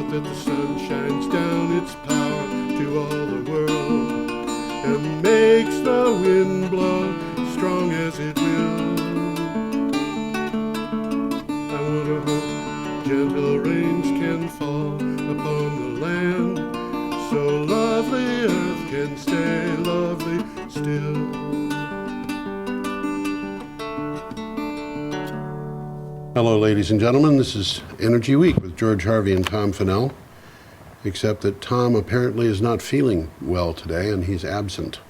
that the sun shines down its power to all the world and makes the wind blow strong as it will. I wonder hope gentle rains can fall upon the land, so lovely earth can stay lovely still. Hello, ladies and gentlemen. This is Energy Week with George Harvey and Tom Fennell, except that Tom apparently is not feeling well today and he's absent.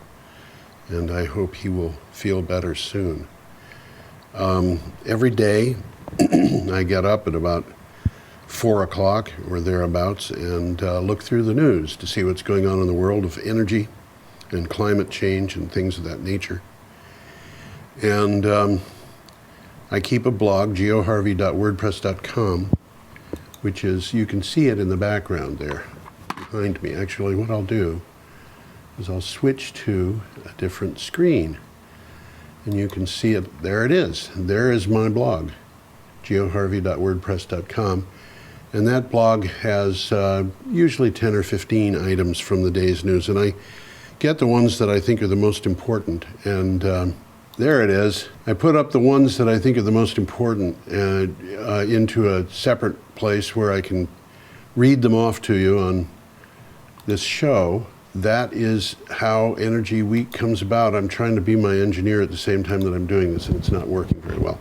And I hope he will feel better soon. Every day I get up at about 4 o'clock or thereabouts and look through the news to see what's going on in the world of energy and climate change and things of that nature. And I keep a blog, geoharvey.wordpress.com, which is, you can see it in the background there behind me. Actually, what I'll do is I'll switch to a different screen. And you can see it, there it is. There is my blog, geoharvey.wordpress.com. And that blog has usually 10 or 15 items from the day's news. And I get the ones that I think are the most important. And there it is. I put up the ones that I think are the most important into a separate place where I can read them off to you on this show. That is how Energy Week comes about. I'm trying to be my engineer at the same time that I'm doing this, and it's not working very well.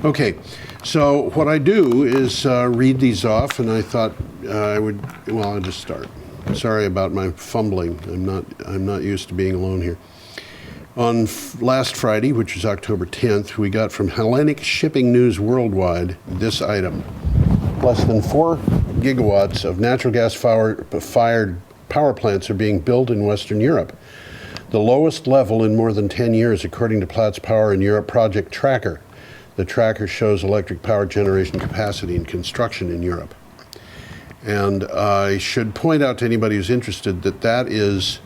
Okay, so what I do is read these off, and I thought I'll just start. Sorry about my fumbling. I'm not used to being alone here. On last Friday, which was October 10th, we got from Hellenic Shipping News Worldwide this item. Less than 4 gigawatts of natural gas-fired power plants are being built in Western Europe, the lowest level in more than 10 years, according to Platts Power in Europe Project Tracker. The tracker shows electric power generation capacity and construction in Europe. And I should point out to anybody who's interested that is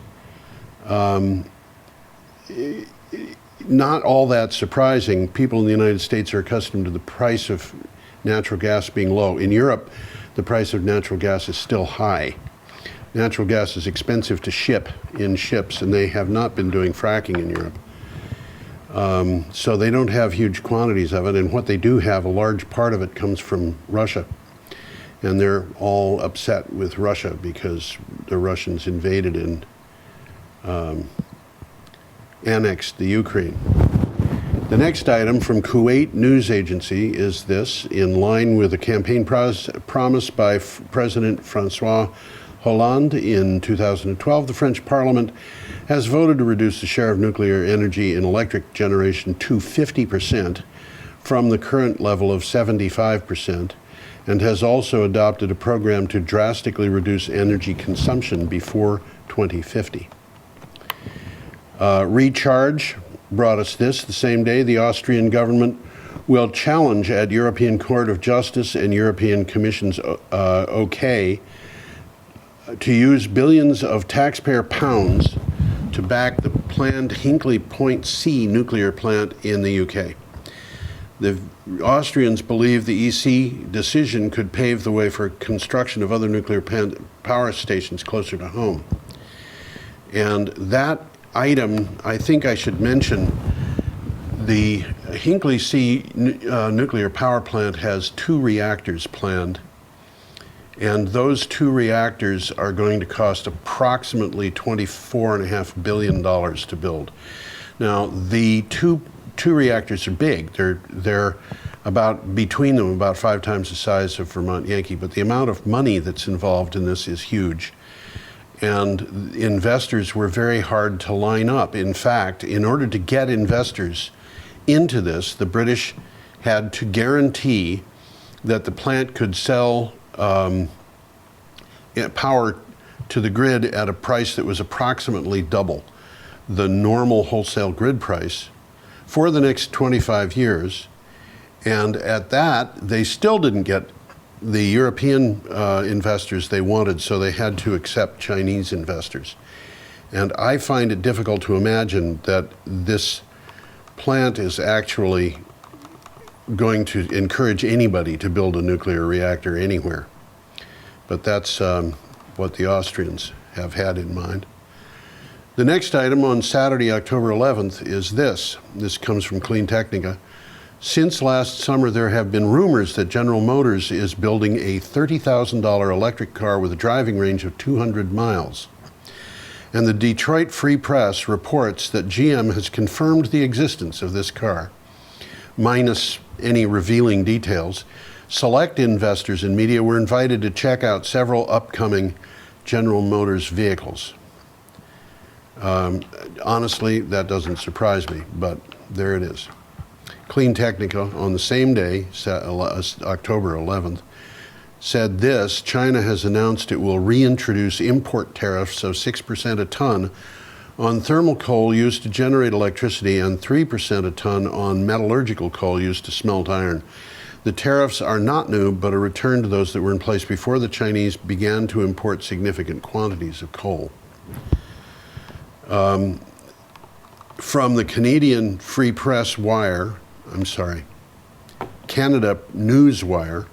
not all that surprising. People in the United States are accustomed to the price of natural gas being low. In Europe, the price of natural gas is still high. Natural gas is expensive to ship in ships, and they have not been doing fracking in Europe. So they don't have huge quantities of it, and what they do have, a large part of it comes from Russia. And they're all upset with Russia because the Russians invaded and annexed the Ukraine. The next item from Kuwait News Agency is this: in line with a campaign promise by President Francois Hollande in 2012, the French Parliament has voted to reduce the share of nuclear energy in electric generation to 50% from the current level of 75%, and has also adopted a program to drastically reduce energy consumption before 2050. Recharge brought us this the same day. The Austrian government will challenge at European Court of Justice and European Commission's okay to use billions of taxpayer pounds to back the planned Hinkley Point C nuclear plant in the UK. The Austrians believe the EC decision could pave the way for construction of other nuclear power stations closer to home. And that item, I think I should mention, the Hinkley C nuclear power plant has 2 reactors planned, and those 2 reactors are going to cost approximately $24.5 billion to build. Now, the two reactors are big. They're between them about 5 times the size of Vermont Yankee, but the amount of money that's involved in this is huge. And investors were very hard to line up. In fact, in order to get investors into this, the British had to guarantee that the plant could sell power to the grid at a price that was approximately double the normal wholesale grid price for the next 25 years. And at that, they still didn't get the European investors they wanted, so they had to accept Chinese investors. And I find it difficult to imagine that this plant is actually going to encourage anybody to build a nuclear reactor anywhere. But that's what the Austrians have had in mind. The next item on Saturday, October 11th, is this. This comes from Clean Technica. Since last summer, there have been rumors that General Motors is building a $30,000 electric car with a driving range of 200 miles. And the Detroit Free Press reports that GM has confirmed the existence of this car, minus any revealing details. Select investors and media were invited to check out several upcoming General Motors vehicles. Honestly, that doesn't surprise me, but there it is. Clean Technica, on the same day, October 11th, said this: China has announced it will reintroduce import tariffs of 6% a ton on thermal coal used to generate electricity and 3% a ton on metallurgical coal used to smelt iron. The tariffs are not new, but a return to those that were in place before the Chinese began to import significant quantities of coal. From the Canadian Free Press Wire, Canada News Wire,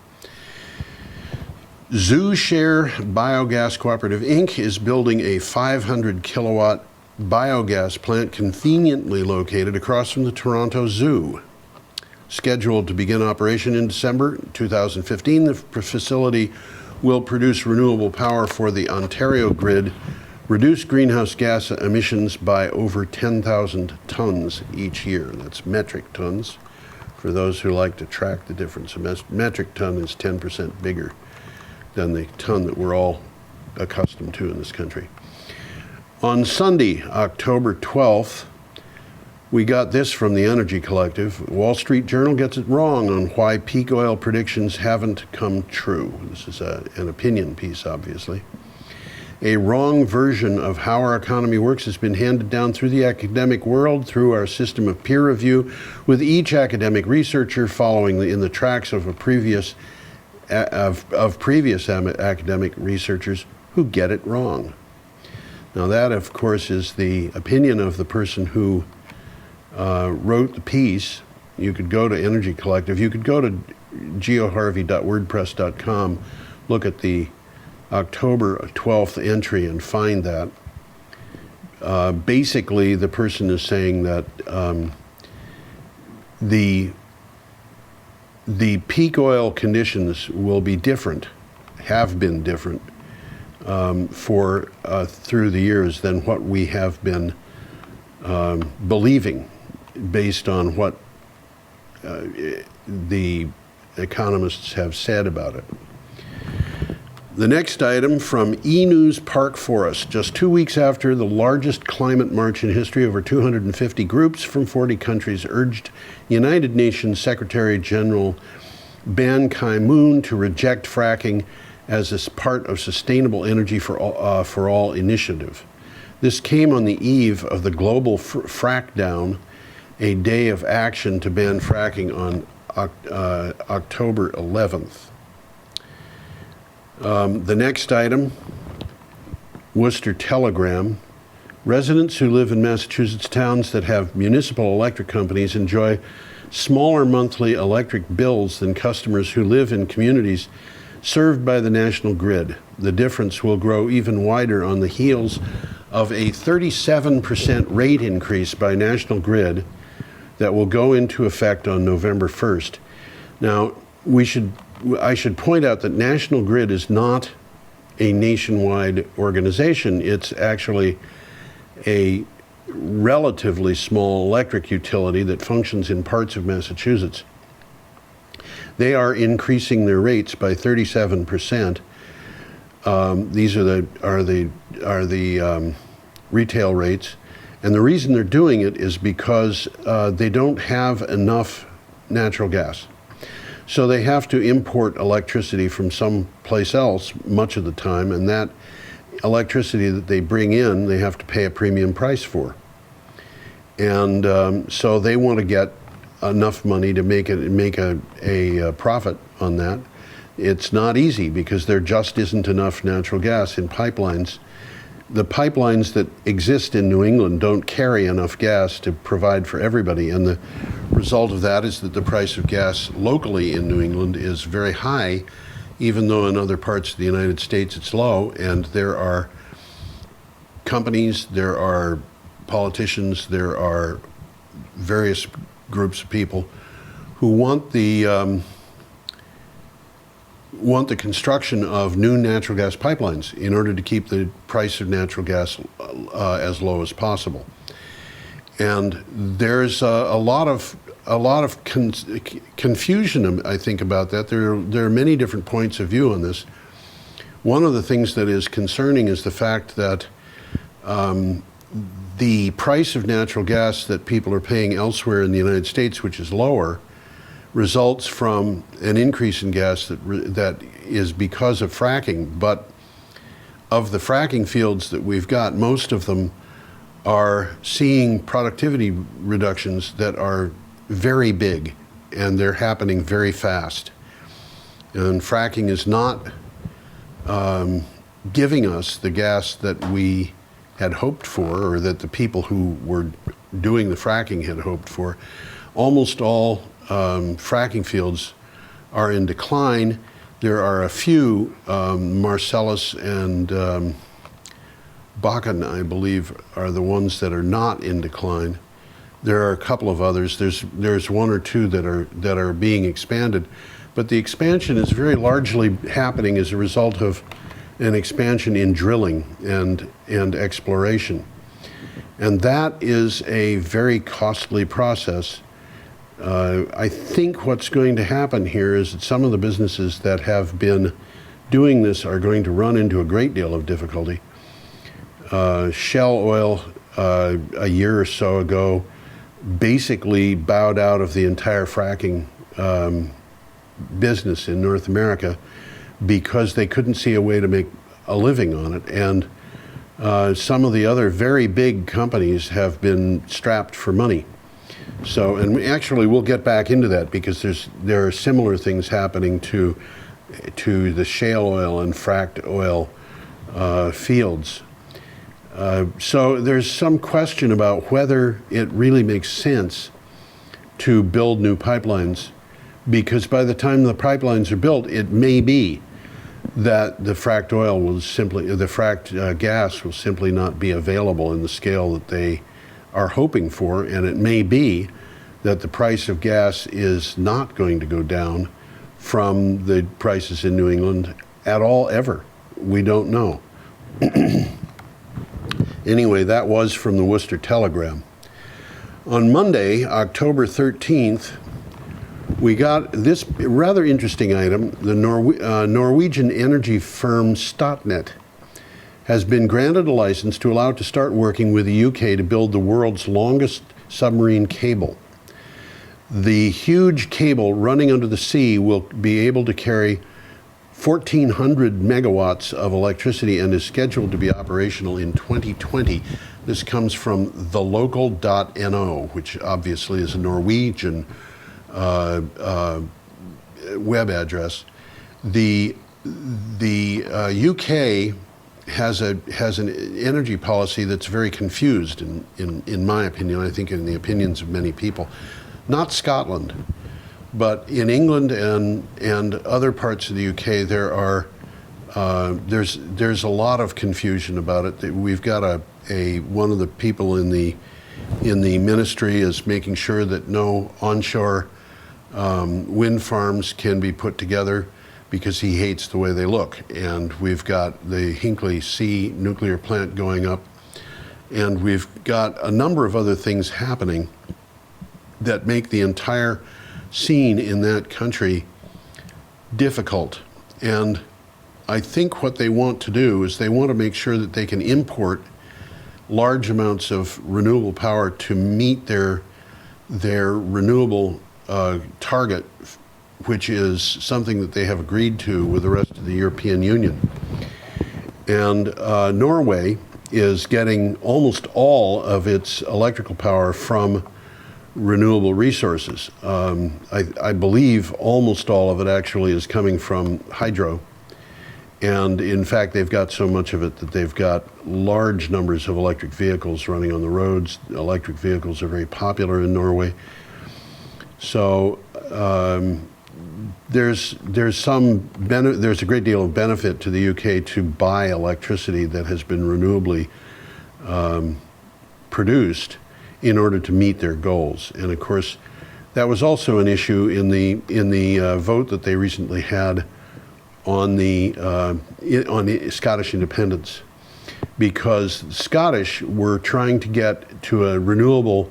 ZooShare Biogas Cooperative Inc. is building a 500 kilowatt biogas plant conveniently located across from the Toronto Zoo. Scheduled to begin operation in December 2015, the facility will produce renewable power for the Ontario grid, reduce greenhouse gas emissions by over 10,000 tons each year. That's metric tons. For those who like to track the difference, a metric ton is 10% bigger than the ton that we're all accustomed to in this country. On Sunday, October 12th, we got this from the Energy Collective. Wall Street Journal gets it wrong on why peak oil predictions haven't come true. This is an opinion piece, obviously. A wrong version of how our economy works has been handed down through the academic world, through our system of peer review, with each academic researcher following in the tracks of previous academic researchers who get it wrong. Now that, of course, is the opinion of the person who wrote the piece. You could go to Energy Collective. You could go to geoharvey.wordpress.com, look at the October 12th entry and find that. Basically, the person is saying that the peak oil conditions will be different, have been different through the years than what we have been believing, based on what the economists have said about it. The next item from E-News Park Forest. Just 2 weeks after the largest climate march in history, over 250 groups from 40 countries urged United Nations Secretary General Ban Ki-moon to reject fracking as a part of Sustainable Energy for All initiative. This came on the eve of the global frackdown, a day of action to ban fracking on October 11th. The next item, Worcester Telegram. Residents who live in Massachusetts towns that have municipal electric companies enjoy smaller monthly electric bills than customers who live in communities served by the national grid. The difference will grow even wider on the heels of a 37% rate increase by National Grid that will go into effect on November 1st. Now, I should point out that National Grid is not a nationwide organization. It's actually a relatively small electric utility that functions in parts of Massachusetts. They are increasing their rates by 37%. These are the retail rates, and the reason they're doing it is because they don't have enough natural gas. So they have to import electricity from someplace else much of the time, and that electricity that they bring in, they have to pay a premium price for. And so they want to get enough money to make a profit on that. It's not easy because there just isn't enough natural gas in pipelines. The pipelines that exist in New England don't carry enough gas to provide for everybody, and the result of that is that the price of gas locally in New England is very high, even though in other parts of the United States it's low. And there are companies, there are politicians, there are various groups of people who want the construction of new natural gas pipelines in order to keep the price of natural gas as low as possible. And there's a lot of confusion, I think, about that. There are many different points of view on this. One of the things that is concerning is the fact that the price of natural gas that people are paying elsewhere in the United States, which is lower, results from an increase in gas that is because of fracking. But of the fracking fields that we've got, most of them are seeing productivity reductions that are very big, and they're happening very fast. And fracking is not giving us the gas that we had hoped for, or that the people who were doing the fracking had hoped for. Almost all fracking fields are in decline. There are a few, Marcellus and Bakken, I believe, are the ones that are not in decline. There are a couple of others. There's one or two that are being expanded, but the expansion is very largely happening as a result of an expansion in drilling and exploration. And that is a very costly process. I think what's going to happen here is that some of the businesses that have been doing this are going to run into a great deal of difficulty. Shell Oil, a year or so ago, basically bowed out of the entire fracking business in North America because they couldn't see a way to make a living on it. And some of the other very big companies have been strapped for money. So, and actually we'll get back into that because there are similar things happening to the shale oil and fracked oil fields. So there's some question about whether it really makes sense to build new pipelines, because by the time the pipelines are built, it may be that the fracked gas will simply not be available in the scale that they are hoping for, and it may be that the price of gas is not going to go down from the prices in New England at all, ever. We don't know. Anyway, that was from the Worcester Telegram. On Monday, October 13th, we got this rather interesting item. The Norwegian energy firm Statnett has been granted a license to allow it to start working with the UK to build the world's longest submarine cable. The huge cable running under the sea will be able to carry 1,400 megawatts of electricity and is scheduled to be operational in 2020. This comes from thelocal.no, which obviously is a Norwegian web address. The UK has an energy policy that's very confused, in my opinion, I think in the opinions of many people. Not Scotland, but in England and other parts of the UK, there's a lot of confusion about it. We've got one of the people in the ministry is making sure that no onshore wind farms can be put together because he hates the way they look. And we've got the Hinkley C nuclear plant going up, and we've got a number of other things happening that make the entire scene in that country difficult. And I think what they want to do is they want to make sure that they can import large amounts of renewable power to meet their renewable target, which is something that they have agreed to with the rest of the European Union. And Norway is getting almost all of its electrical power from renewable resources. I believe almost all of it actually is coming from hydro. And in fact, they've got so much of it that they've got large numbers of electric vehicles running on the roads. Electric vehicles are very popular in Norway. So there's a great deal of benefit to the UK to buy electricity that has been renewably produced in order to meet their goals. And of course, that was also an issue in the vote that they recently had on the Scottish independence, because the Scottish were trying to get to a renewable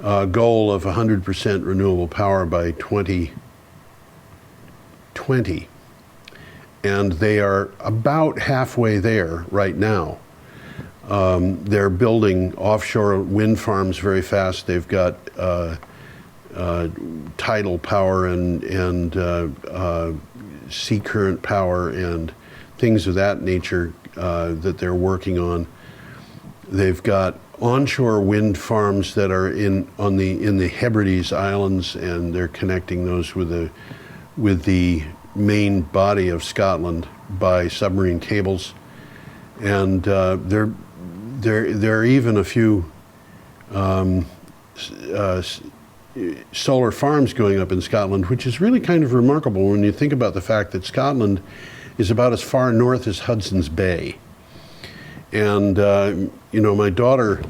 goal of 100% renewable power by 2020. And they are about halfway there right now. They're building offshore wind farms very fast. They've got tidal power and sea current power and things of that nature that they're working on. They've got onshore wind farms that are in the Hebrides Islands, and they're connecting those with the main body of Scotland by submarine cables. And there are even a few solar farms going up in Scotland, which is really kind of remarkable when you think about the fact that Scotland is about as far north as Hudson's Bay. And my daughter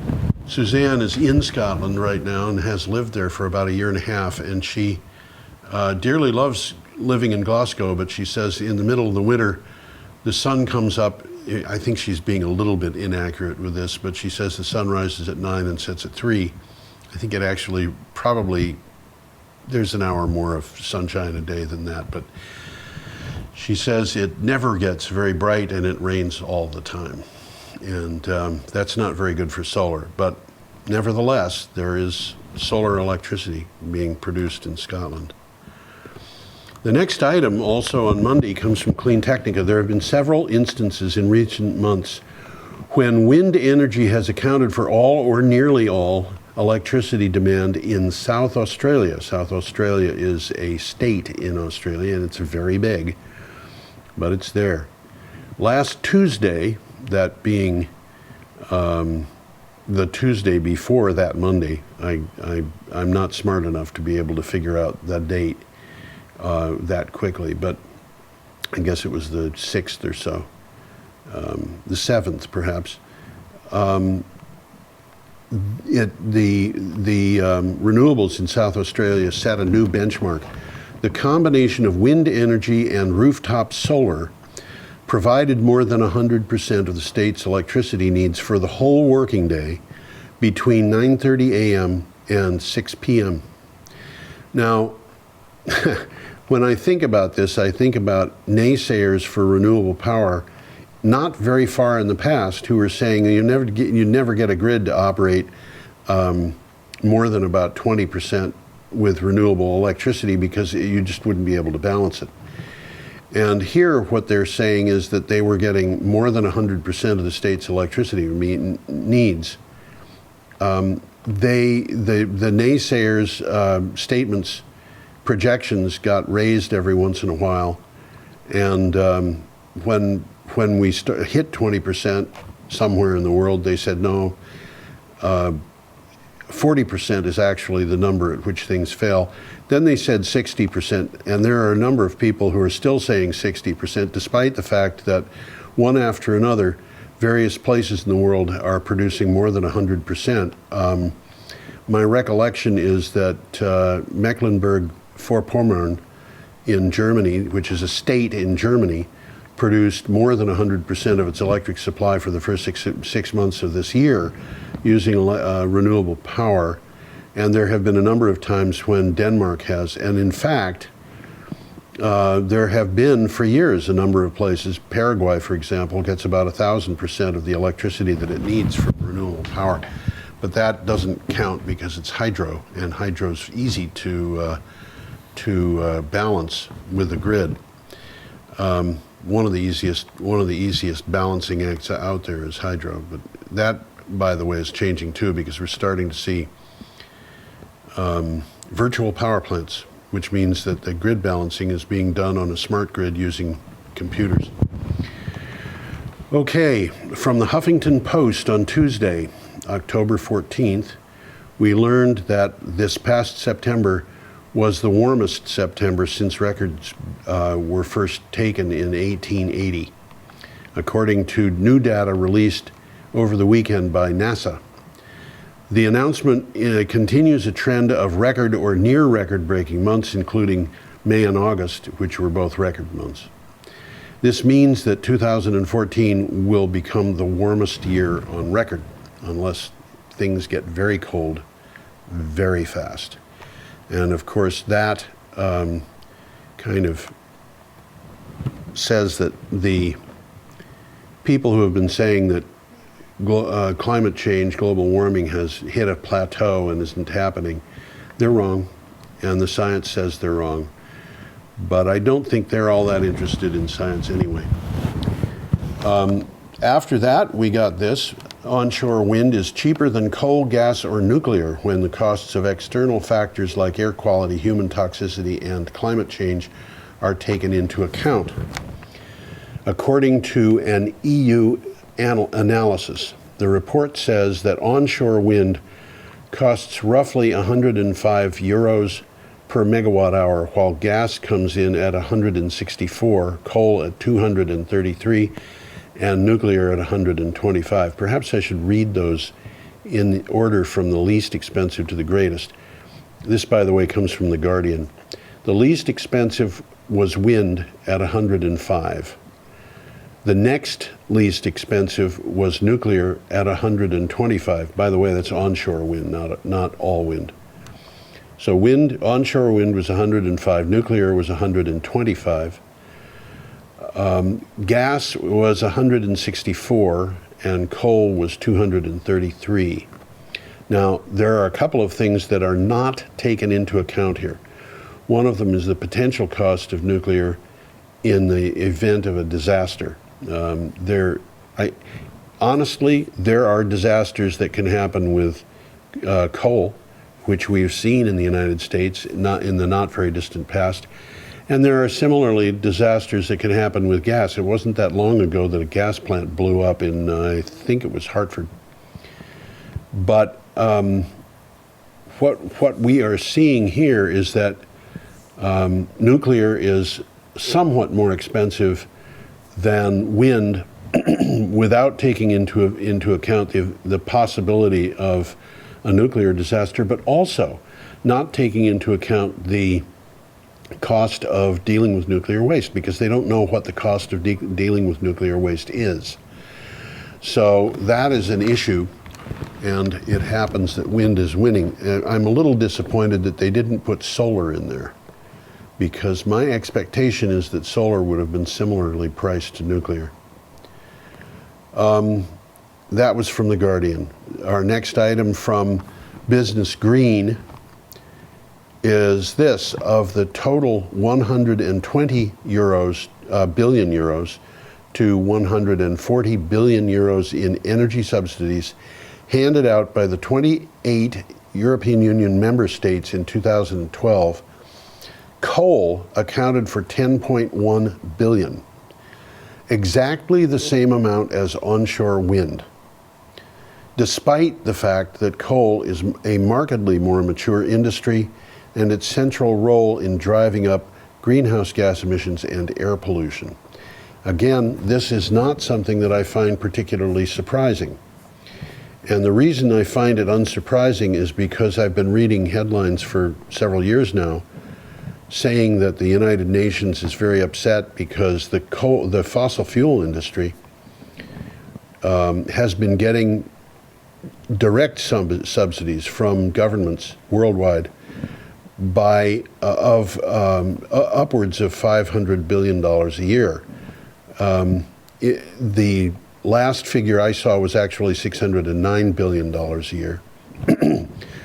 Suzanne is in Scotland right now and has lived there for about a year and a half, and she dearly loves living in Glasgow, but she says in the middle of the winter the sun comes up. I think she's being a little bit inaccurate with this, but she says the sun rises at 9 and sets at 3. I think it actually probably, there's an hour more of sunshine a day than that, but she says it never gets very bright and it rains all the time. And that's not very good for solar, but nevertheless, there is solar electricity being produced in Scotland. The next item, also on Monday, comes from Clean Technica. There have been several instances in recent months when wind energy has accounted for all or nearly all electricity demand in South Australia. South Australia is a state in Australia, and it's very big, but it's there. Last Tuesday, that being the Tuesday before that Monday, I'm not smart enough to be able to figure out that date that quickly, but I guess it was the 6th or so, the 7th perhaps. The renewables in South Australia set a new benchmark. The combination of wind energy and rooftop solar provided more than 100% of the state's electricity needs for the whole working day between 9:30 a.m. and 6 p.m. Now, when I think about this, I think about naysayers for renewable power not very far in the past who were saying you never get a grid to operate more than about 20% with renewable electricity because you just wouldn't be able to balance it. And here what they're saying is that they were getting more than 100% of the state's electricity needs. The naysayers' statements, projections got raised every once in a while, and when we hit 20% somewhere in the world, they said no, 40% is actually the number at which things fail. Then they said 60%, and there are a number of people who are still saying 60%, despite the fact that one after another, various places in the world are producing more than 100%. My recollection is that Mecklenburg-Vorpommern in Germany, which is a state in Germany, produced more than 100% of its electric supply for the first six months of this year using renewable power. And there have been a number of times when Denmark has. And in fact, there have been for years a number of places. Paraguay, for example, gets about 1,000% of the electricity that it needs from renewable power. But that doesn't count because it's hydro, and hydro's easy to balance with the grid. One of the easiest balancing acts out there is hydro, but that, by the way, is changing too because we're starting to see virtual power plants, which means that the grid balancing is being done on a smart grid using computers. Okay, from the Huffington Post on Tuesday, October 14th, we learned that this past September, was the warmest September since records were first taken in 1880, according to new data released over the weekend by NASA. The announcement continues a trend of record or near record-breaking months, including May and August, which were both record months. This means that 2014 will become the warmest year on record, unless things get very cold very fast. And of course, that kind of says that the people who have been saying that climate change, global warming has hit a plateau and isn't happening, they're wrong, and the science says they're wrong. But I don't think they're all that interested in science anyway. After that, we got this. Onshore wind is cheaper than coal, gas, or nuclear when the costs of external factors like air quality, human toxicity, and climate change are taken into account. According to an EU analysis, the report says that onshore wind costs roughly 105 euros per megawatt hour, while gas comes in at 164, coal at 233, and nuclear at 125. Perhaps I should read those in order from the least expensive to the greatest. This, by the way, comes from The Guardian. The least expensive was wind at 105. The next least expensive was nuclear at 125. By the way, that's onshore wind, not all wind. So onshore wind was 105, nuclear was 125. Gas was 164, and coal was 233. Now, there are a couple of things that are not taken into account here. One of them is the potential cost of nuclear in the event of a disaster. Honestly, there are disasters that can happen with coal, which we've seen in the United States in the not very distant past. And there are similarly disasters that can happen with gas. It wasn't that long ago that a gas plant blew up in, I think it was Hartford. But what we are seeing here is that nuclear is somewhat more expensive than wind without taking into account the possibility of a nuclear disaster, but also not taking into account the cost of dealing with nuclear waste, because they don't know what the cost of dealing with nuclear waste is. So that is an issue, and it happens that wind is winning. I'm a little disappointed that they didn't put solar in there, because my expectation is that solar would have been similarly priced to nuclear. That was from The Guardian. Our next item from Business Green is this: of the total 120 billion euros to 140 billion euros in energy subsidies handed out by the 28 European Union member states in 2012, coal accounted for 10.1 billion, exactly the same amount as onshore wind, despite the fact that coal is a markedly more mature industry and its central role in driving up greenhouse gas emissions and air pollution. Again, this is not something that I find particularly surprising. And the reason I find it unsurprising is because I've been reading headlines for several years now saying that the United Nations is very upset because the fossil fuel industry has been getting direct subsidies from governments worldwide by upwards of $500 billion a year. The last figure I saw was actually $609 billion a year.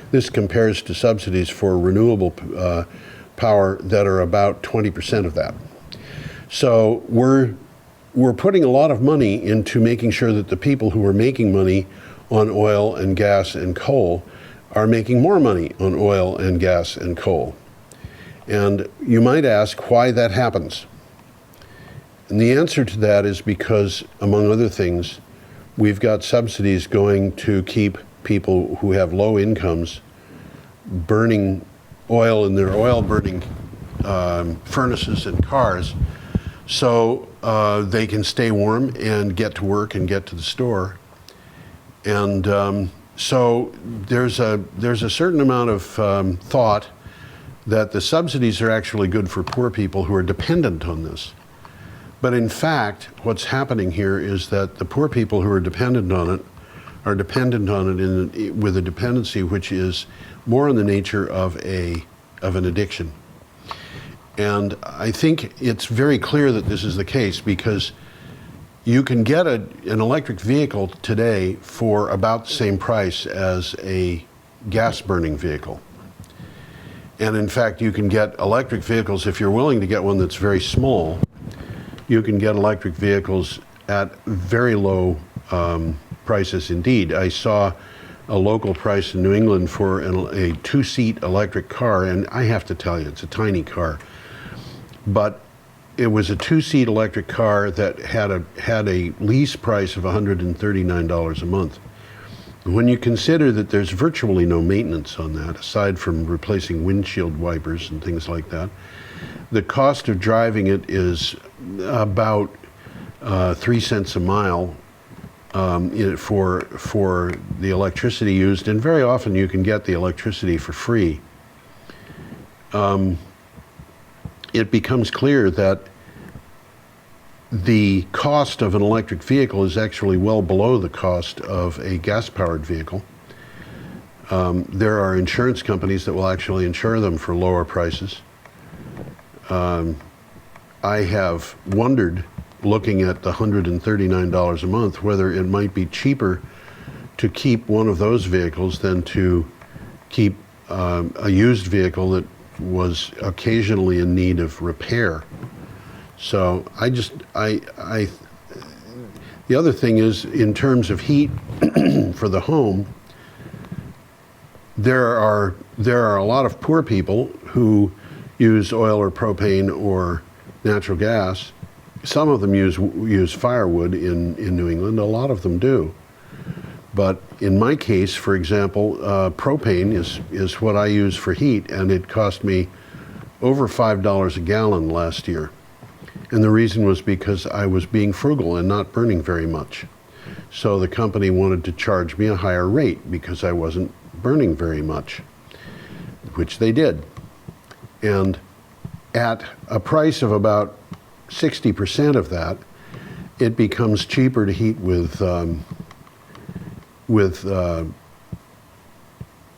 This compares to subsidies for renewable power that are about 20% of that. So we're putting a lot of money into making sure that the people who are making money on oil and gas and coal are making more money on oil and gas and coal. And you might ask why that happens. And the answer to that is because, among other things, we've got subsidies going to keep people who have low incomes burning oil in their oil-burning furnaces and cars, so they can stay warm and get to work and get to the store. And so there's a certain amount of thought that the subsidies are actually good for poor people who are dependent on this. But in fact, what's happening here is that the poor people who are dependent on it are dependent on it with a dependency which is more in the nature of an addiction. And I think it's very clear that this is the case, because you can get an electric vehicle today for about the same price as a gas-burning vehicle. And in fact, you can get electric vehicles, if you're willing to get one that's very small, you can get electric vehicles at very low prices indeed. I saw a local price in New England for a two-seat electric car, and I have to tell you, it's a tiny car. But it was a two-seat electric car that had a lease price of $139 a month. When you consider that there's virtually no maintenance on that, aside from replacing windshield wipers and things like that, the cost of driving it is about 3 cents a mile for the electricity used, and very often you can get the electricity for free. It becomes clear that the cost of an electric vehicle is actually well below the cost of a gas-powered vehicle. There are insurance companies that will actually insure them for lower prices. I have wondered, looking at the $139 a month, whether it might be cheaper to keep one of those vehicles than to keep a used vehicle that was occasionally in need of repair. So the other thing is, in terms of heat for the home, there are a lot of poor people who use oil or propane or natural gas. Some of them use firewood in New England. A lot of them do. But in my case, for example, propane is what I use for heat, and it cost me over $5 a gallon last year. And the reason was because I was being frugal and not burning very much. So the company wanted to charge me a higher rate because I wasn't burning very much, which they did. And at a price of about 60% of that, it becomes cheaper to heat with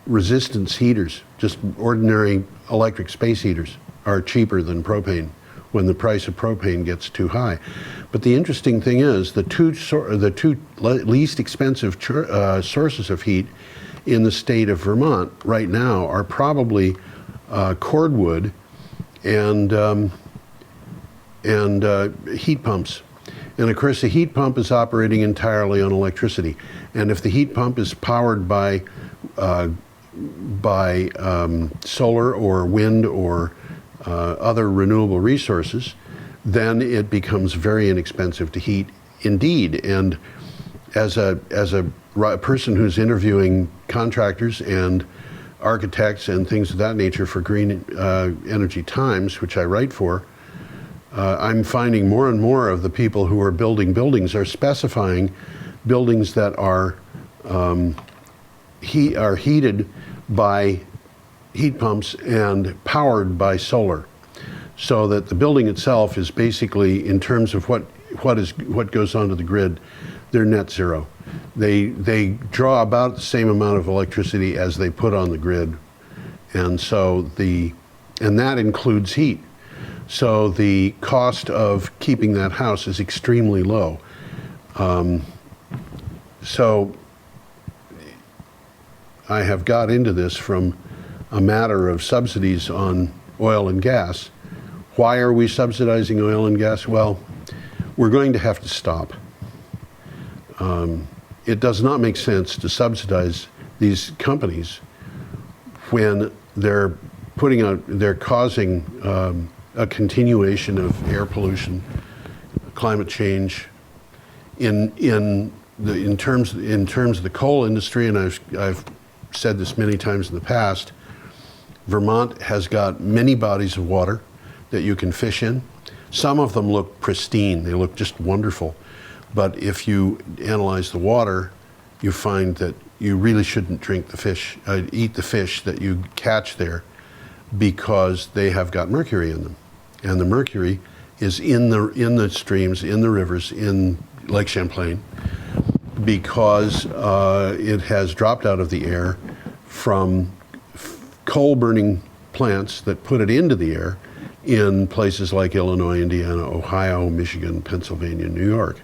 resistance heaters. Just ordinary electric space heaters are cheaper than propane when the price of propane gets too high. But the interesting thing is, the two least expensive sources of heat in the state of Vermont right now are probably cordwood and heat pumps. And of course, the heat pump is operating entirely on electricity. And if the heat pump is powered by solar or wind or other renewable resources, then it becomes very inexpensive to heat indeed. And as a person who's interviewing contractors and architects and things of that nature for Green Energy Times, which I write for, I'm finding more and more of the people who are building buildings are specifying buildings that are heated by heat pumps and powered by solar, so that the building itself is basically, in terms of what goes onto the grid, they're net zero. They draw about the same amount of electricity as they put on the grid, and that includes heat. So the cost of keeping that house is extremely low. So I have got into this from a matter of subsidies on oil and gas. Why are we subsidizing oil and gas? Well, we're going to have to stop. It does not make sense to subsidize these companies when they're causing a continuation of air pollution, climate change. In terms of the coal industry, and I've said this many times in the past, Vermont has got many bodies of water that you can fish in. Some of them look pristine, they look just wonderful. But if you analyze the water, you find that you really shouldn't drink the fish, eat the fish that you catch there, because they have got mercury in them. And the mercury is in the streams, in the rivers, in Lake Champlain, because it has dropped out of the air from coal-burning plants that put it into the air in places like Illinois, Indiana, Ohio, Michigan, Pennsylvania, New York,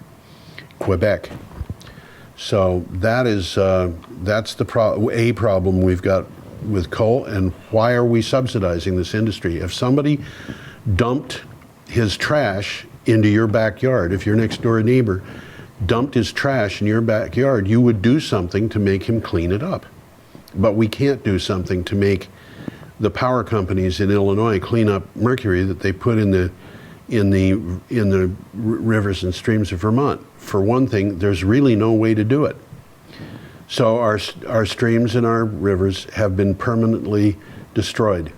Quebec. So that is that's a problem we've got with coal. And why are we subsidizing this industry? If somebody dumped his trash into your backyard, if your next door neighbor dumped his trash in your backyard, you would do something to make him clean it up. But we can't do something to make the power companies in Illinois clean up mercury that they put in the rivers and streams of Vermont. For one thing, there's really no way to do it. So our streams and our rivers have been permanently destroyed.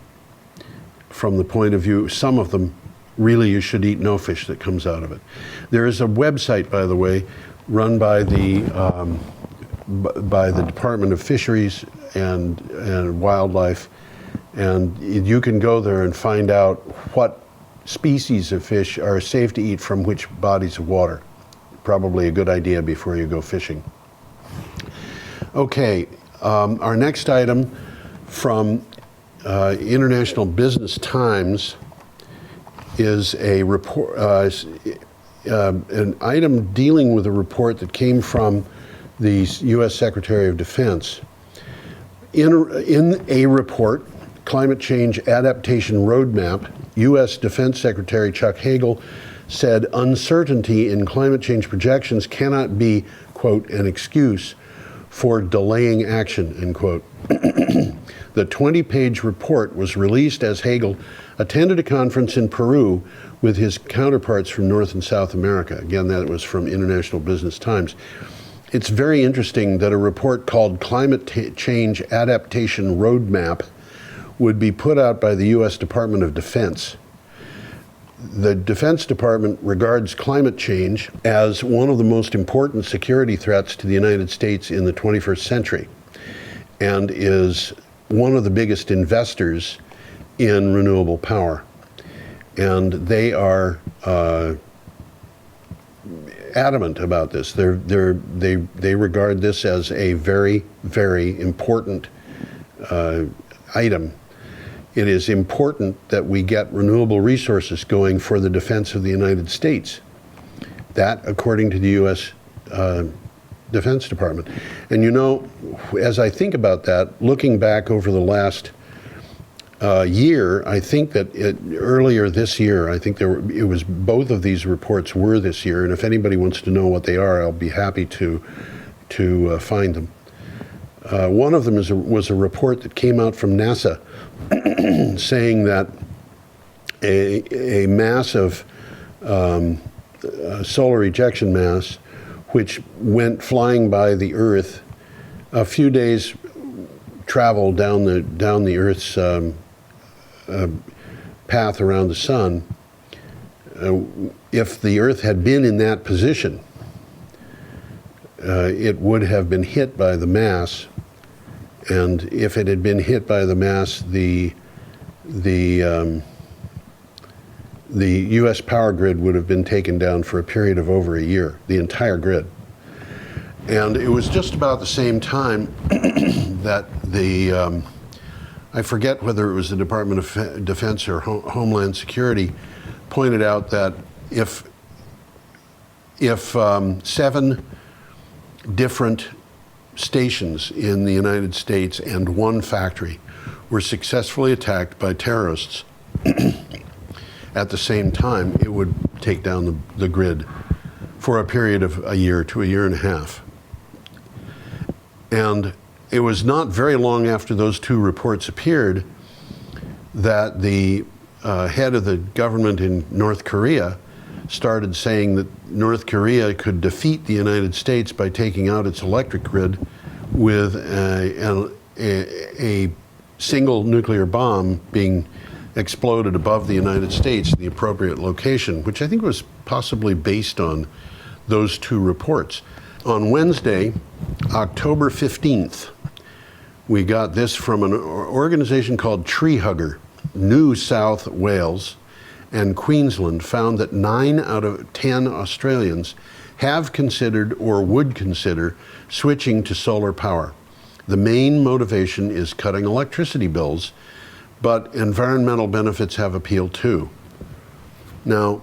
From the point of view, some of them, really you should eat no fish that comes out of it. There is a website, by the way, run by the Department of Fisheries and Wildlife, and you can go there and find out what species of fish are safe to eat from which bodies of water. Probably a good idea before you go fishing. Okay, our next item from International Business Times is a report, an item dealing with a report that came from the U.S. Secretary of Defense. In a report, Climate Change Adaptation Roadmap, U.S. Defense Secretary Chuck Hagel said uncertainty in climate change projections cannot be, quote, an excuse for delaying action, end quote. The 20-page report was released as Hagel attended a conference in Peru with his counterparts from North and South America. Again, that was from International Business Times. It's very interesting that a report called Climate Change Adaptation Roadmap would be put out by the U.S. Department of Defense. The Defense Department regards climate change as one of the most important security threats to the United States in the 21st century, and is one of the biggest investors in renewable power. And they are adamant about this. They regard this as a very, very important item. It is important that we get renewable resources going for the defense of the United States. That, according to the U.S. Defense Department. And you know, as I think about that, looking back over the last year, I think that earlier this year, I think it was both of these reports were this year, and if anybody wants to know what they are, I'll be happy to find them. One of them was a report that came out from NASA saying that a mass of solar ejection mass, which went flying by the Earth, a few days travel down the Earth's path around the sun. If the Earth had been in that position, it would have been hit by the mass. And if it had been hit by the mass, the U.S. power grid would have been taken down for a period of over a year, the entire grid. And it was just about the same time that I forget whether it was the Department of Defense or Homeland Security, pointed out that if 7 different stations in the United States and 1 factory were successfully attacked by terrorists at the same time, it would take down the grid for a period of a year to a year and a half. And it was not very long after those 2 reports appeared that the head of the government in North Korea started saying that North Korea could defeat the United States by taking out its electric grid with a single nuclear bomb being exploded above the United States in the appropriate location, which I think was possibly based on those two reports. On Wednesday, October 15th, we got this from an organization called Tree Hugger. New South Wales and Queensland found that 9 out of 10 Australians have considered or would consider switching to solar power. The main motivation is cutting electricity bills, but environmental benefits have appeal too. Now,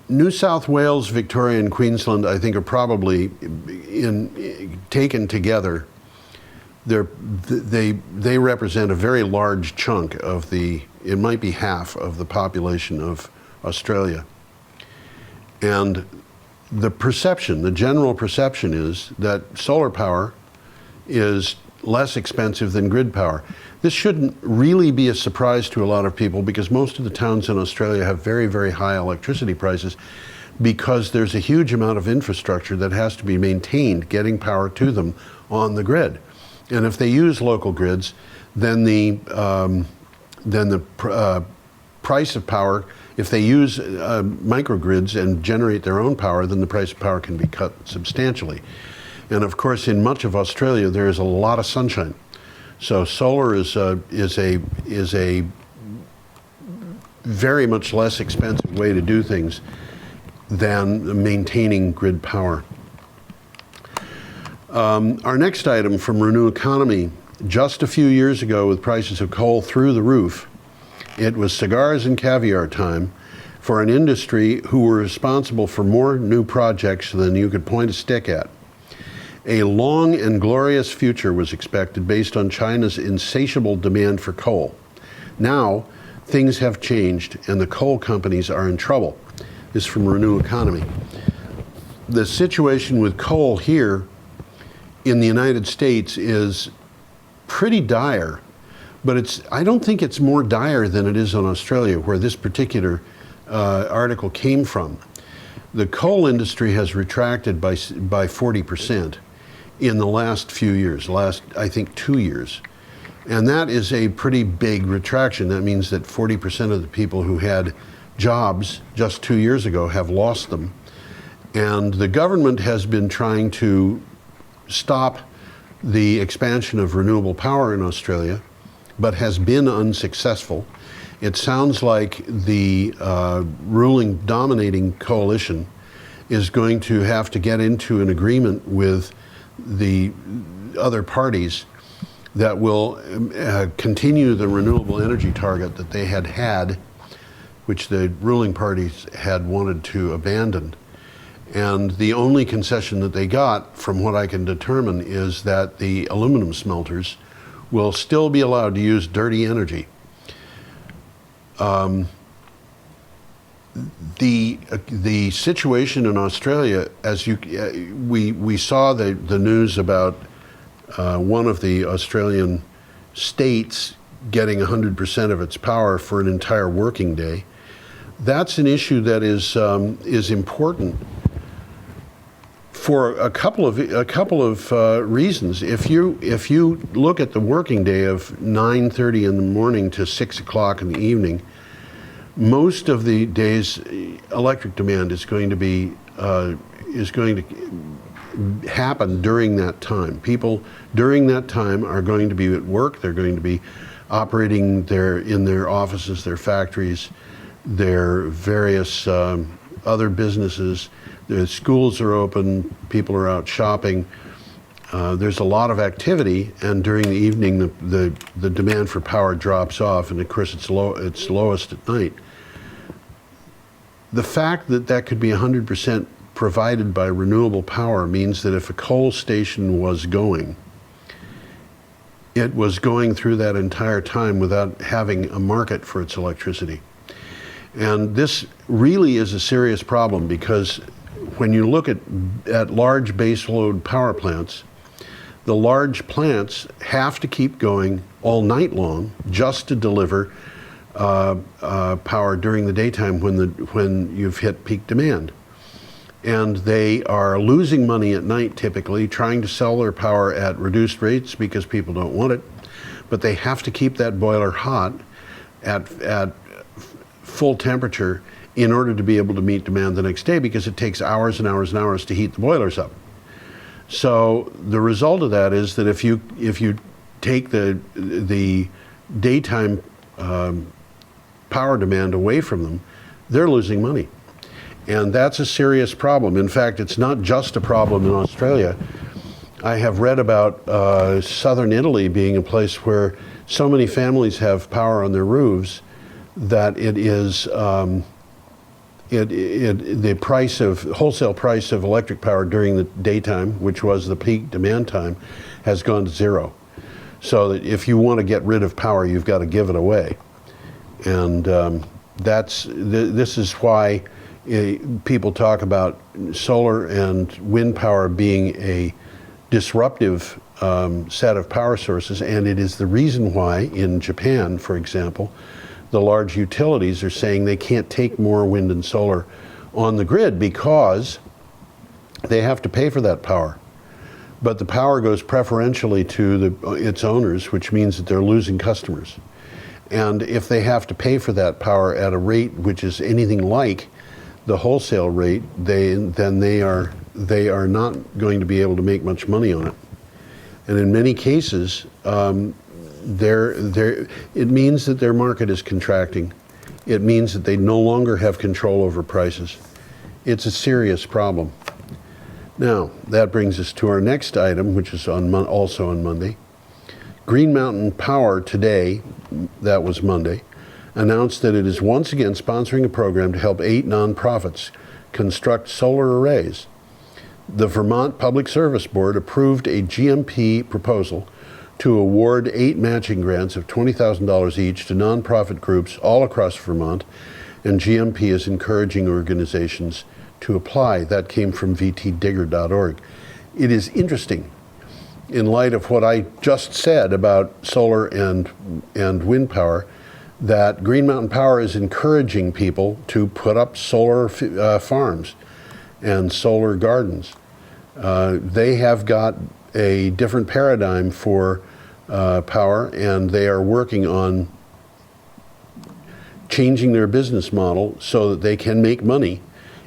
New South Wales, Victoria, and Queensland, I think, are probably taken together. They represent a very large chunk of it might be half of the population of Australia. And the general perception is that solar power is less expensive than grid power. This shouldn't really be a surprise to a lot of people because most of the towns in Australia have very, very high electricity prices because there's a huge amount of infrastructure that has to be maintained getting power to them on the grid. And if they use local grids, then the price of power, if they use microgrids and generate their own power, then the price of power can be cut substantially. And of course, in much of Australia, there is a lot of sunshine. So solar is a very much less expensive way to do things than maintaining grid power. Our next item from Renew Economy, just a few years ago with prices of coal through the roof, it was cigars and caviar time for an industry who were responsible for more new projects than you could point a stick at. A long and glorious future was expected based on China's insatiable demand for coal. Now, things have changed and the coal companies are in trouble. This is from Renew Economy. The situation with coal here in the United States is pretty dire, but I don't think it's more dire than it is in Australia, where this particular article came from. The coal industry has retracted by 40% in the last few years, I think 2 years. And that is a pretty big retraction. That means that 40% of the people who had jobs just 2 years ago have lost them. And the government has been trying to stop the expansion of renewable power in Australia, but has been unsuccessful. It sounds like the dominating coalition is going to have to get into an agreement with the other parties that will continue the renewable energy target that they had, which the ruling parties had wanted to abandon. And the only concession that they got, from what I can determine, is that the aluminum smelters will still be allowed to use dirty energy. The situation in Australia, as we saw the news about one of the Australian states getting 100% of its power for an entire working day. That's an issue that is important for a couple of reasons. If you look at the working day of 9:30 in the morning to 6 o'clock in the evening, most of the day's electric demand is going to happen during that time. People during that time are going to be at work. They're going to be operating in their offices, their factories, their various other businesses. The schools are open. People are out shopping. There's a lot of activity, and during the evening, the demand for power drops off, and of course, it's lowest at night. The fact that could be 100% provided by renewable power means that if a coal station was going, it was going through that entire time without having a market for its electricity. And this really is a serious problem, because when you look at large baseload power plants, the large plants have to keep going all night long just to deliver power during the daytime when you've hit peak demand. and they are losing money at night typically, trying to sell their power at reduced rates because people don't want it, but they have to keep that boiler hot at full temperature in order to be able to meet demand the next day, because it takes hours and hours and hours to heat the boilers up. So the result of that is that if you take the daytime power demand away from them, they're losing money. And that's a serious problem. In fact, it's not just a problem in Australia. I have read about southern Italy being a place where so many families have power on their roofs that it is the wholesale price of electric power during the daytime, which was the peak demand time, has gone to zero. So that if you want to get rid of power, you've got to give it away. And this is why people talk about solar and wind power being a disruptive set of power sources, and it is the reason why in Japan, for example, the large utilities are saying they can't take more wind and solar on the grid because they have to pay for that power. But the power goes preferentially to its owners, which means that they're losing customers. And if they have to pay for that power at a rate which is anything like the wholesale rate, then they are not going to be able to make much money on it. And in many cases, it means that their market is contracting. It means that they no longer have control over prices. It's a serious problem. Now, that brings us to our next item, which is also on Monday. Green Mountain Power today, that was Monday, announced that it is once again sponsoring a program to help 8 nonprofits construct solar arrays. The Vermont Public Service Board approved a GMP proposal to award 8 matching grants of $20,000 each to nonprofit groups all across Vermont, and GMP is encouraging organizations to apply. That came from vtdigger.org. It is interesting, in light of what I just said about solar and wind power, that Green Mountain Power is encouraging people to put up solar farms and solar gardens. They have got a different paradigm for power, and they are working on changing their business model so that they can make money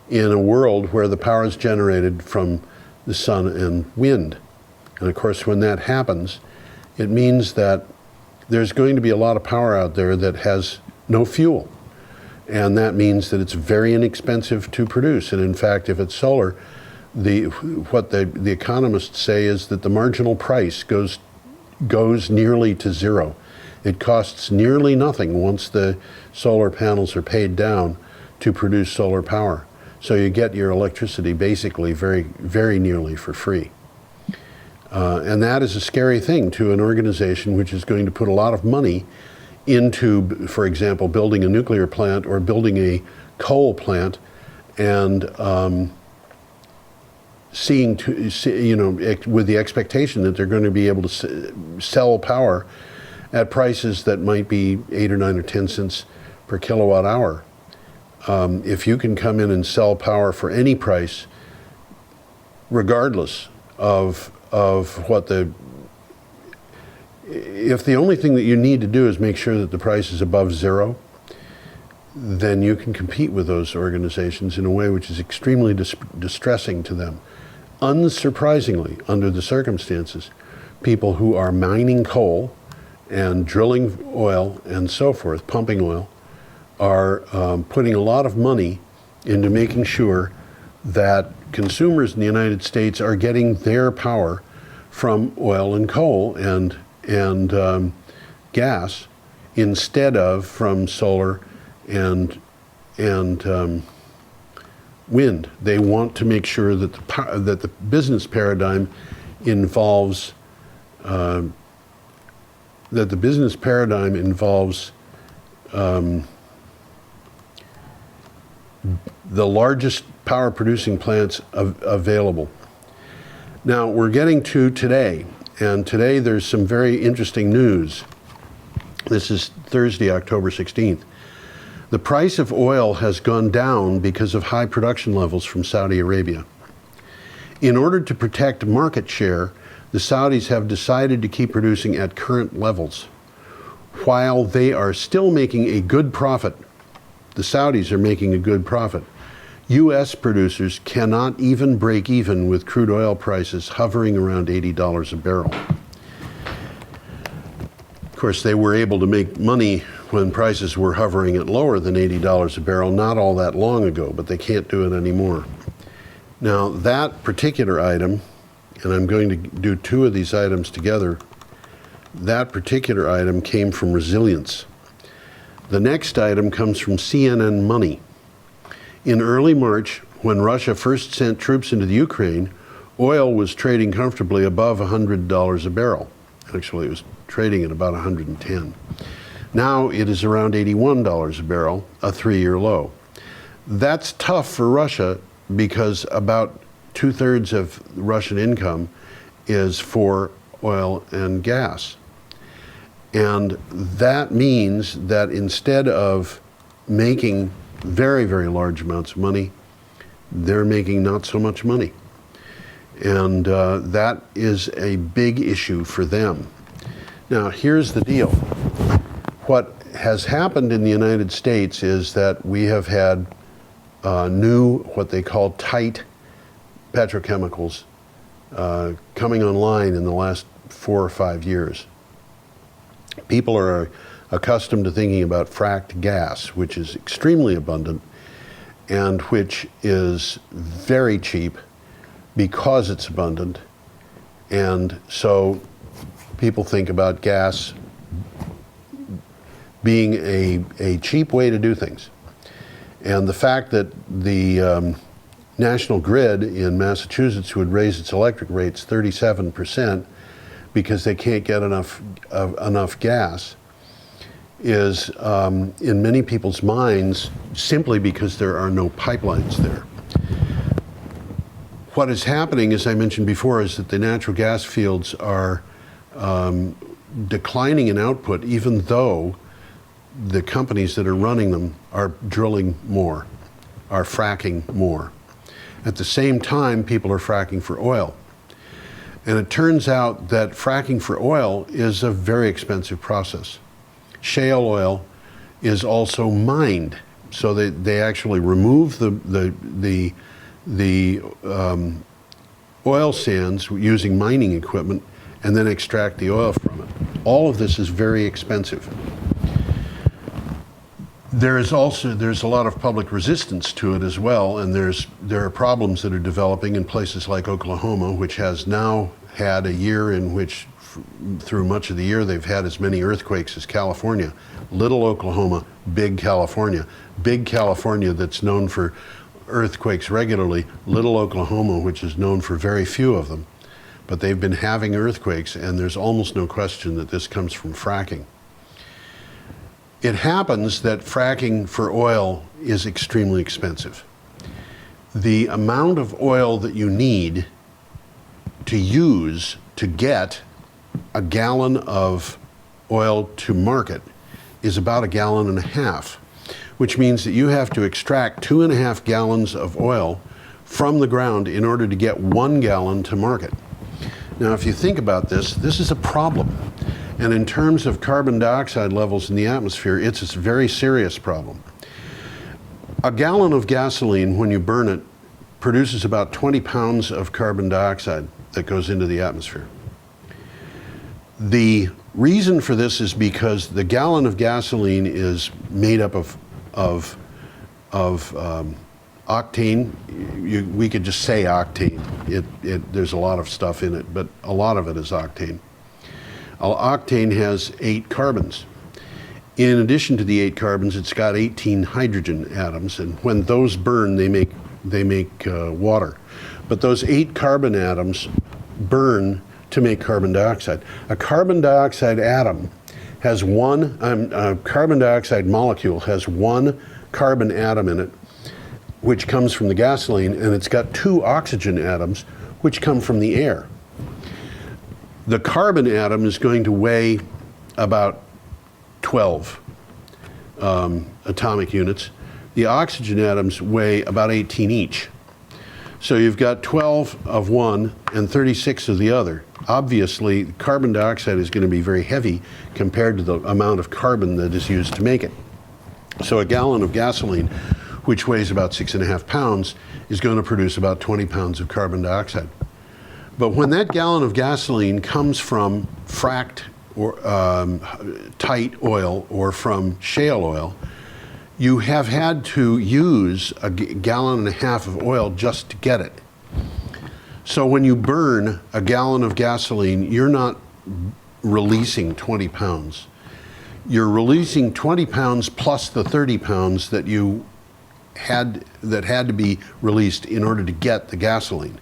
in a world where the power is generated from the sun and wind. And of course, when that happens, it means that there's going to be a lot of power out there that has no fuel. And that means that it's very inexpensive to produce. And in fact, if it's solar, what the economists say is that the marginal price goes nearly to zero. It costs nearly nothing once the solar panels are paid down to produce solar power. So you get your electricity basically very, very nearly for free. And that is a scary thing to an organization which is going to put a lot of money into, for example, building a nuclear plant or building a coal plant, and with the expectation that they're going to be able to sell power at prices that might be 8 or 9 or 10 cents per kilowatt hour. If you can come in and sell power for any price, regardless of what if the only thing that you need to do is make sure that the price is above zero, then you can compete with those organizations in a way which is extremely distressing to them. Unsurprisingly, under the circumstances, people who are mining coal and drilling oil and so forth, pumping oil, are putting a lot of money into making sure that consumers in the United States are getting their power from oil and coal and gas instead of from solar and wind. They want to make sure that the business paradigm involves the largest power producing plants available. Now we're getting to today, and today there's some very interesting news. This is Thursday, October 16th. The price of oil has gone down because of high production levels from Saudi Arabia. In order to protect market share, the Saudis have decided to keep producing at current levels. While they are still making a good profit, the Saudis are making a good profit, U.S. producers cannot even break even with crude oil prices hovering around $80 a barrel. Of course, they were able to make money when prices were hovering at lower than $80 a barrel not all that long ago, but they can't do it anymore. Now, that particular item, and I'm going to do two of these items together, that particular item came from Resilience. The next item comes from CNN Money. In early March, when Russia first sent troops into the Ukraine, oil was trading comfortably above $100 a barrel. Actually, it was trading at about 110. Now it is around $81 a barrel, a 3-year low. That's tough for Russia because about 2/3 of Russian income is for oil and gas. And that means that instead of making very, very large amounts of money, they're making not so much money. And that is a big issue for them. Now, here's the deal. What has happened in the United States is that we have had new, what they call tight petrochemicals coming online in the last 4 or 5 years. People are accustomed to thinking about fracked gas, which is extremely abundant and which is very cheap because it's abundant. And so people think about gas being a cheap way to do things. And the fact that the National Grid in Massachusetts would raise its electric rates 37% because they can't get enough gas is in many people's minds simply because there are no pipelines there. What is happening, as I mentioned before, is that the natural gas fields are declining in output even though the companies that are running them are drilling more, are fracking more. At the same time, people are fracking for oil. And it turns out that fracking for oil is a very expensive process. Shale oil is also mined. So they actually remove the oil sands using mining equipment and then extract the oil from it. All of this is very expensive. There's a lot of public resistance to it as well, and there are problems that are developing in places like Oklahoma, which has now had a year in which, through much of the year, they've had as many earthquakes as California. Little Oklahoma, big California. Big California that's known for earthquakes regularly. Little Oklahoma, which is known for very few of them. But they've been having earthquakes, and there's almost no question that this comes from fracking. It happens that fracking for oil is extremely expensive. The amount of oil that you need to use to get a gallon of oil to market is about 1.5 gallons, which means that you have to extract 2.5 gallons of oil from the ground in order to get 1 gallon to market. Now, if you think about this, this is a problem. And in terms of carbon dioxide levels in the atmosphere, it's a very serious problem. A gallon of gasoline, when you burn it, produces about 20 pounds of carbon dioxide that goes into the atmosphere. The reason for this is because the gallon of gasoline is made up of octane. We could just say octane. There's a lot of stuff in it, but a lot of it is octane. Octane has 8 carbons. In addition to the 8 carbons, it's got 18 hydrogen atoms, and when those burn, they make water. But those 8 carbon atoms burn to make carbon dioxide. A carbon dioxide atom has a carbon dioxide molecule has 1 carbon atom in it, which comes from the gasoline, and it's got 2 oxygen atoms, which come from the air. The carbon atom is going to weigh about 12. atomic units. The oxygen atoms weigh about 18 each. So you've got 12 of one and 36 of the other. Obviously, carbon dioxide is going to be very heavy compared to the amount of carbon that is used to make it. So a gallon of gasoline, which weighs about 6.5 pounds, is going to produce about 20 pounds of carbon dioxide. But when that gallon of gasoline comes from fracked or tight oil or from shale oil, you have had to use a gallon and a half of oil just to get it. So when you burn a gallon of gasoline, you're not releasing 20 pounds. You're releasing 20 pounds plus the 30 pounds that had to be released in order to get the gasoline.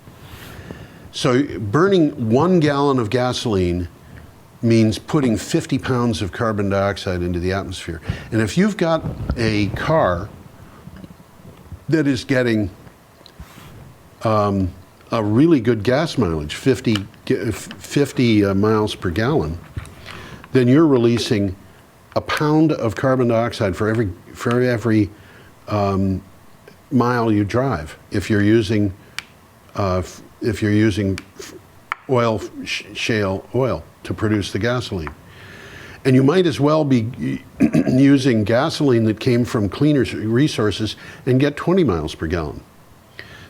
So burning 1 gallon of gasoline means putting 50 pounds of carbon dioxide into the atmosphere. And if you've got a car that is getting a really good gas mileage, 50 miles per gallon, then you're releasing a pound of carbon dioxide for every mile you drive. If you're using shale oil to produce the gasoline. And you might as well be using gasoline that came from cleaner resources and get 20 miles per gallon.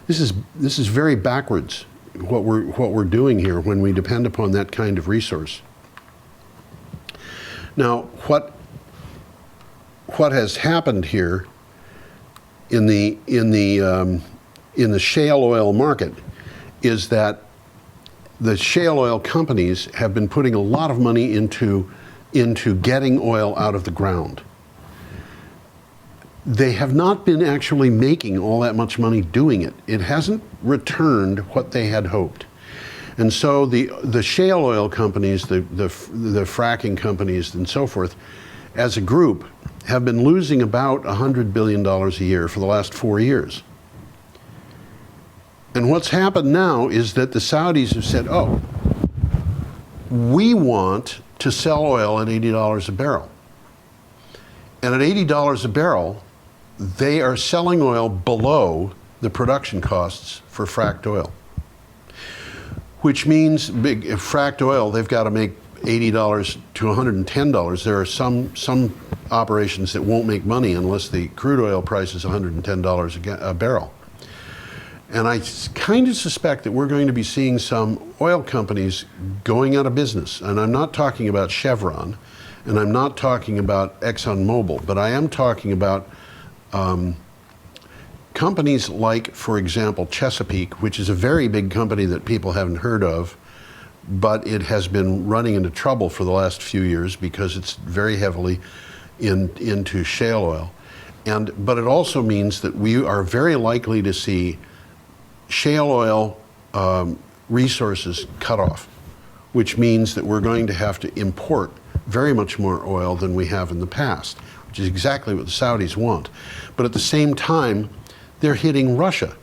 This is very backwards, what we're doing here when we depend upon that kind of resource. Now, what has happened here in the shale oil market is that the shale oil companies have been putting a lot of money into getting oil out of the ground. They have not been actually making all that much money doing it. It hasn't returned what they had hoped. And so the shale oil companies, the fracking companies and so forth, as a group, have been losing about $100 billion a year for the last 4 years. And what's happened now is that the Saudis have said, oh, we want to sell oil at $80 a barrel. And at $80 a barrel, they are selling oil below the production costs for fracked oil. Which means if fracked oil, they've got to make $80 to $110. There are some operations that won't make money unless the crude oil price is $110 a barrel. And I kind of suspect that we're going to be seeing some oil companies going out of business. And I'm not talking about Chevron, and I'm not talking about ExxonMobil, but I am talking about companies like, for example, Chesapeake, which is a very big company that people haven't heard of, but it has been running into trouble for the last few years because it's very heavily into shale oil. But it also means that we are very likely to see shale oil resources cut off, which means that we're going to have to import very much more oil than we have in the past, which is exactly what the Saudis want. But at the same time, they're hitting Russia.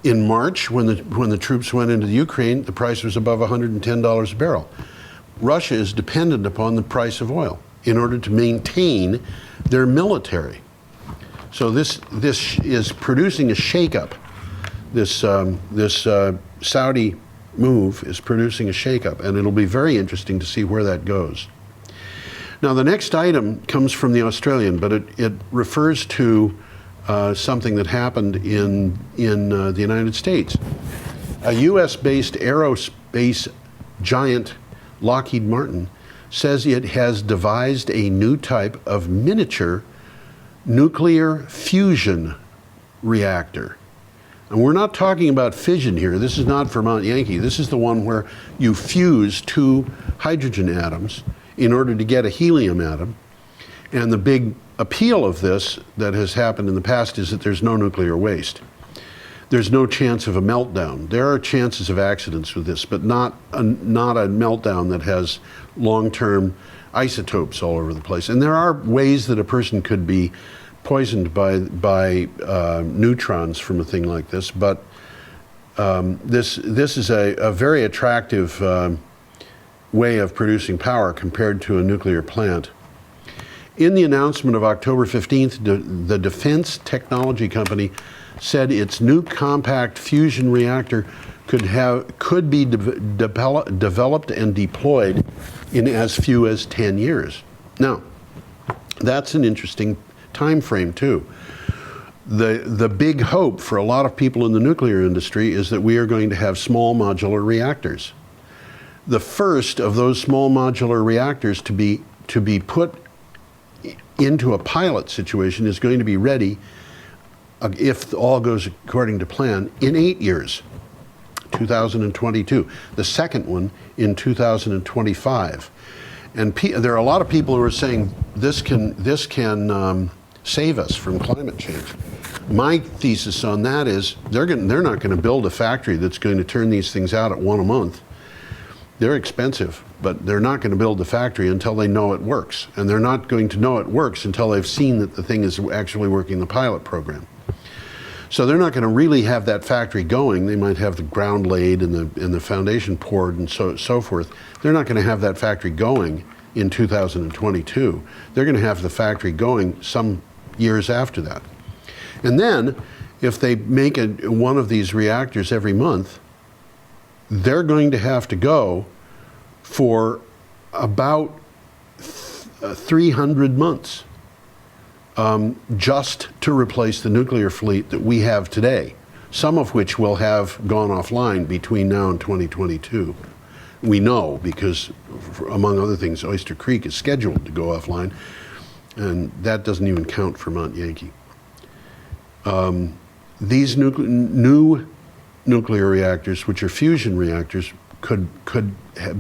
In March, when the troops went into the Ukraine, the price was above $110 a barrel. Russia is dependent upon the price of oil in order to maintain their military. So this is producing a shakeup. This Saudi move is producing a shakeup, and it'll be very interesting to see where that goes. Now, the next item comes from the Australian, but it refers to something that happened in the United States. A U.S.-based aerospace giant, Lockheed Martin, says it has devised a new type of miniature nuclear fusion reactor. And we're not talking about fission here. This is not Vermont Yankee. This is the one where you fuse 2 hydrogen atoms in order to get a helium atom. And the big appeal of this that has happened in the past is that there's no nuclear waste. There's no chance of a meltdown. There are chances of accidents with this, but not a meltdown that has long-term isotopes all over the place. And there are ways that a person could be poisoned by neutrons from a thing like this, but this is a very attractive way of producing power compared to a nuclear plant. In the announcement of October 15th, the defense technology company said its new compact fusion reactor could be developed and deployed in as few as 10 years. Now, that's an interesting time frame too. The big hope for a lot of people in the nuclear industry is that we are going to have small modular reactors. The first of those small modular reactors to be put into a pilot situation is going to be ready, if all goes according to plan, in 8 years, 2022. The second one in 2025. And there are a lot of people who are saying this can save us from climate change. My thesis on that is they're not going to build a factory that's going to turn these things out at one a month. They're expensive, but they're not going to build the factory until they know it works. And they're not going to know it works until they've seen that the thing is actually working the pilot program. So they're not going to really have that factory going. They might have the ground laid and the foundation poured and so forth. They're not going to have that factory going in 2022. They're going to have the factory going some years after that. And then, if they make one of these reactors every month, they're going to have to go for about 300 months just to replace the nuclear fleet that we have today, some of which will have gone offline between now and 2022. We know because, among other things, Oyster Creek is scheduled to go offline, and that doesn't even count for Mount Yankee. These new nuclear reactors, which are fusion reactors, could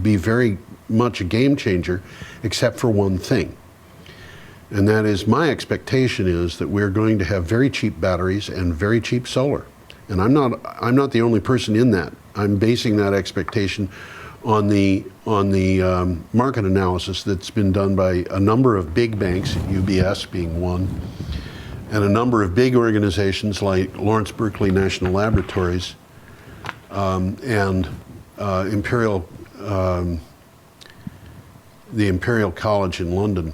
be very much a game changer, except for one thing. And that is, my expectation is that we're going to have very cheap batteries and very cheap solar. And I'm not the only person in that. I'm basing that expectation on the market analysis that's been done by a number of big banks, UBS being one, and a number of big organizations like Lawrence Berkeley National Laboratories and the Imperial College in London.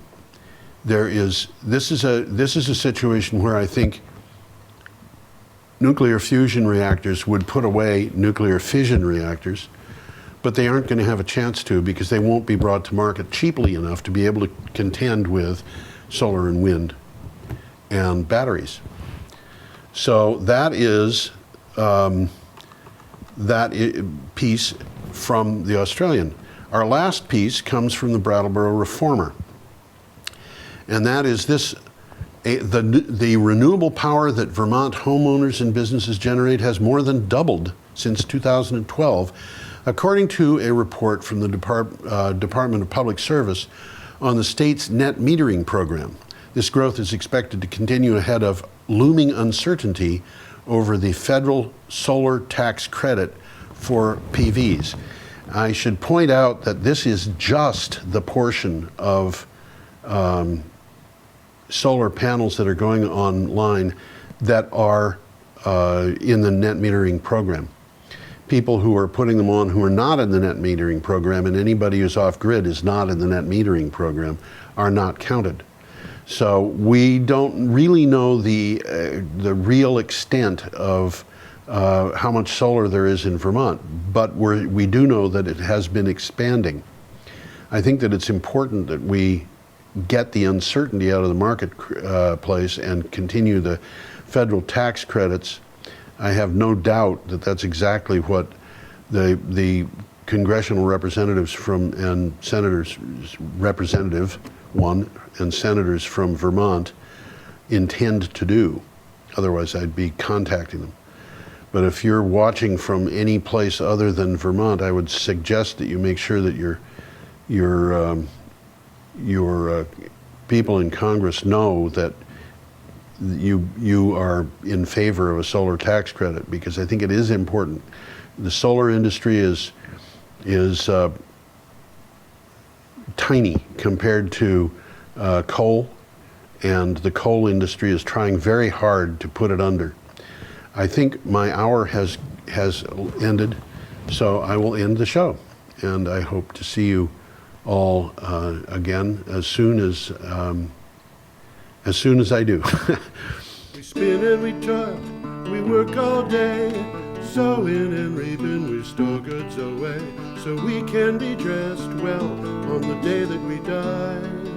This is a situation where I think nuclear fusion reactors would put away nuclear fission reactors, but they aren't going to have a chance to because they won't be brought to market cheaply enough to be able to contend with solar and wind and batteries. So that is piece from the Australian. Our last piece comes from the Brattleboro Reformer, and that is this: the renewable power that Vermont homeowners and businesses generate has more than doubled since 2012, according to a report from the Department of Public Service on the state's net metering program. This growth is expected to continue ahead of looming uncertainty over the federal solar tax credit for PVs. I should point out that this is just the portion of solar panels that are going online that are in the net metering program. People who are putting them on who are not in the net metering program, and anybody who's off-grid is not in the net metering program, are not counted. So we don't really know the real extent of how much solar there is in Vermont, but we do know that it has been expanding. I think that it's important that we get the uncertainty out of the marketplace and continue the federal tax credits. I have no doubt that that's exactly what the congressional representatives and senators, Representative one and senators from Vermont intend to do. Otherwise, I'd be contacting them. But if you're watching from any place other than Vermont, I would suggest that you make sure that your people in Congress know that you are in favor of a solar tax credit, because I think it is important. The solar industry is tiny compared to coal, and the coal industry is trying very hard to put it under. I think my hour has ended, so I will end the show, and I hope to see you all again as soon as as soon as I do. We spin and we toil, we work all day, sowing and reaping, we store goods away, so we can be dressed well on the day that we die.